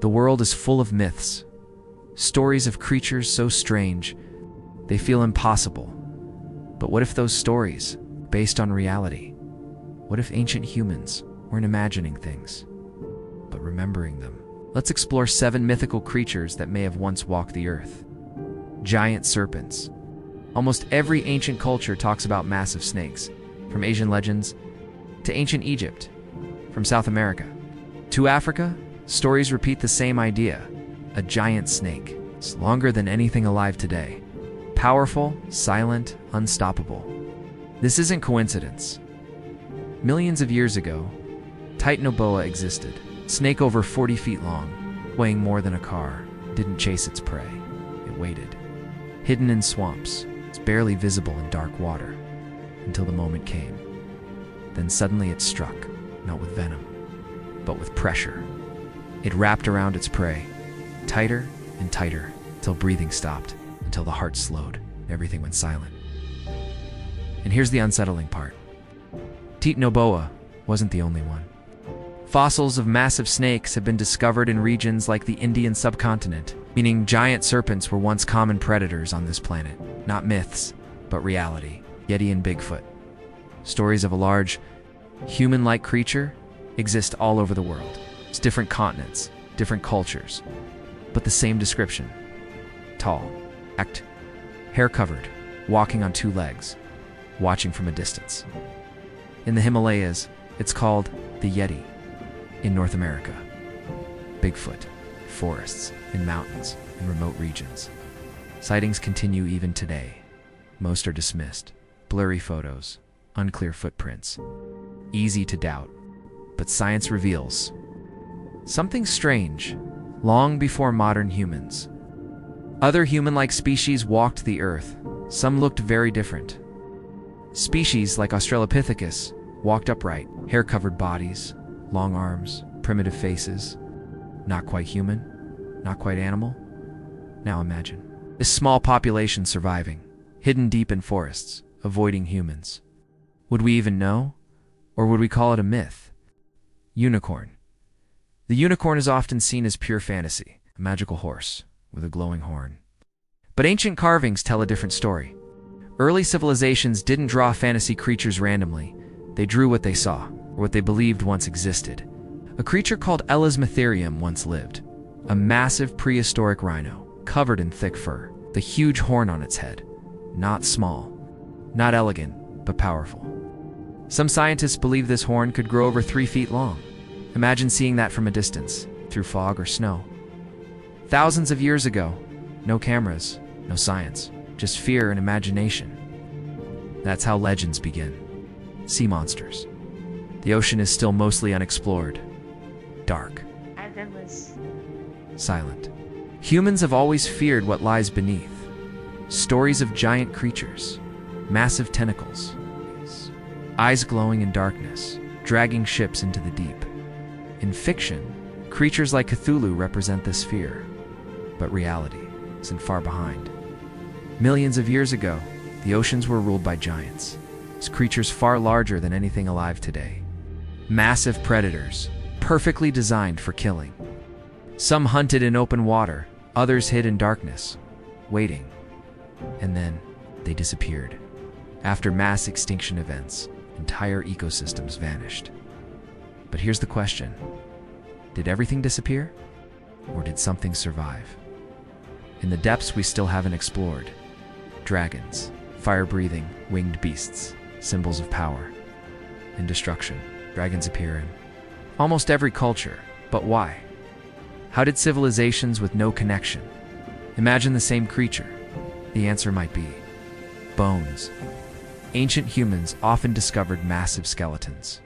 The world is full of myths, stories of creatures so strange they feel impossible. But what if those stories, based on reality? What if ancient humans weren't imagining things, but remembering them? Let's explore 7 mythical creatures that may have once walked the earth. Giant serpents. Almost every ancient culture talks about massive snakes, from Asian legends to ancient Egypt, from South America to Africa. Stories repeat the same idea: a giant snake. It's longer than anything alive today. Powerful, silent, unstoppable. This isn't coincidence. Millions of years ago, Titanoboa existed. Snake over 40 feet long, weighing more than a car, didn't chase its prey. It waited. Hidden in swamps, it's barely visible in dark water, until the moment came. Then suddenly it struck, not with venom, but with pressure. It wrapped around its prey, tighter and tighter, till breathing stopped, until the heart slowed, everything went silent. And here's the unsettling part. Titanoboa wasn't the only one. Fossils of massive snakes have been discovered in regions like the Indian subcontinent, meaning giant serpents were once common predators on this planet. Not myths, but reality. Yeti and Bigfoot. Stories of a large, human-like creature exist all over the world. It's different continents, different cultures, but the same description. Tall, erect, hair-covered, walking on 2 legs, watching from a distance. In the Himalayas, it's called the Yeti. In North America, Bigfoot, forests, and mountains, in remote regions. Sightings continue even today. Most are dismissed. Blurry photos, unclear footprints. Easy to doubt, but science reveals something strange long before modern humans. Other human-like species walked the earth. Some looked very different. Species like Australopithecus walked upright, hair-covered bodies, long arms, primitive faces. Not quite human, not quite animal. Now imagine this small population surviving, hidden deep in forests, avoiding humans. Would we even know? Or would we call it a myth? Unicorn. The unicorn is often seen as pure fantasy, a magical horse with a glowing horn. But ancient carvings tell a different story. Early civilizations didn't draw fantasy creatures randomly. They drew what they saw, or what they believed once existed. A creature called Elasmotherium once lived, a massive prehistoric rhino, covered in thick fur, the huge horn on its head. Not small, not elegant, but powerful. Some scientists believe this horn could grow over 3 feet long. Imagine seeing that from a distance, through fog or snow. Thousands of years ago, no cameras, no science, just fear and imagination. That's how legends begin. Sea monsters. The ocean is still mostly unexplored. Dark. Endless. Silent. Humans have always feared what lies beneath. Stories of giant creatures, massive tentacles, eyes glowing in darkness, dragging ships into the deep. In fiction, creatures like Cthulhu represent this fear, but reality isn't far behind. Millions of years ago, the oceans were ruled by giants, creatures far larger than anything alive today. Massive predators, perfectly designed for killing. Some hunted in open water, others hid in darkness, waiting. And then they disappeared. After mass extinction events, entire ecosystems vanished. But here's the question. Did everything disappear? Or did something survive? In the depths we still haven't explored. Dragons, fire-breathing, winged beasts, symbols of power and destruction. Dragons appear in almost every culture. But why? How did civilizations with no connection imagine the same creature? The answer might be bones. Ancient humans often discovered massive skeletons,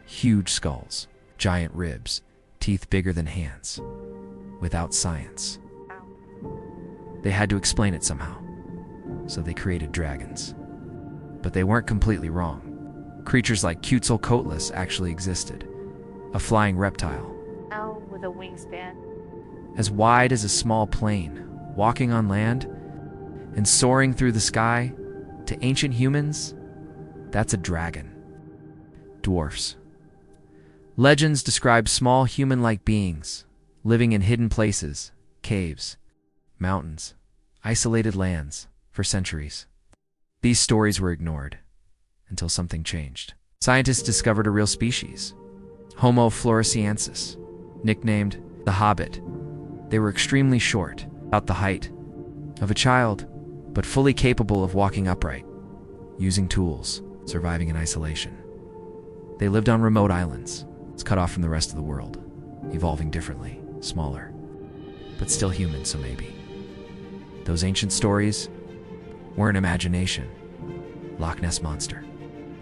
huge skulls, giant ribs, teeth bigger than hands. Without science, they had to explain it somehow. So they created dragons. But they weren't completely wrong. Creatures like Quetzalcoatlus actually existed, a flying reptile. Owl with a wingspan. As wide as a small plane, walking on land and soaring through the sky. To ancient humans, that's a dragon. Dwarfs. Legends describe small human-like beings, living in hidden places, caves, mountains, isolated lands for centuries. These stories were ignored until something changed. Scientists discovered a real species, Homo floresiensis, nicknamed the Hobbit. They were extremely short, about the height of a child, but fully capable of walking upright, using tools, surviving in isolation. They lived on remote islands, cut off from the rest of the world, evolving differently, smaller, but still human, so maybe. Those ancient stories weren't imagination. Loch Ness Monster.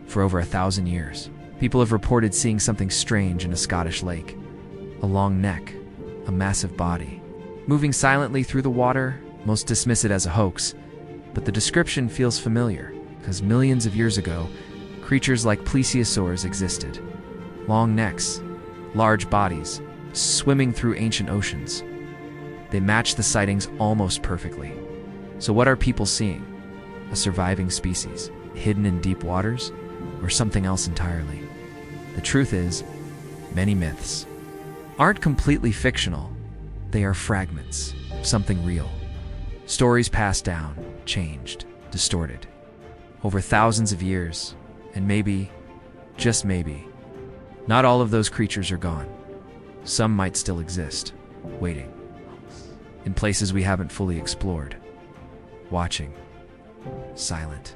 For over 1,000 years, people have reported seeing something strange in a Scottish lake. A long neck, a massive body, moving silently through the water. Most dismiss it as a hoax, but the description feels familiar, because millions of years ago, creatures like Plesiosaurs existed. Long necks, large bodies, swimming through ancient oceans. They match the sightings almost perfectly. So what are people seeing? A surviving species, hidden in deep waters, or something else entirely? The truth is, many myths aren't completely fictional. They are fragments of something real. Stories passed down, changed, distorted, over thousands of years, and maybe, just maybe, not all of those creatures are gone. Some might still exist, waiting, in places we haven't fully explored, watching, silent.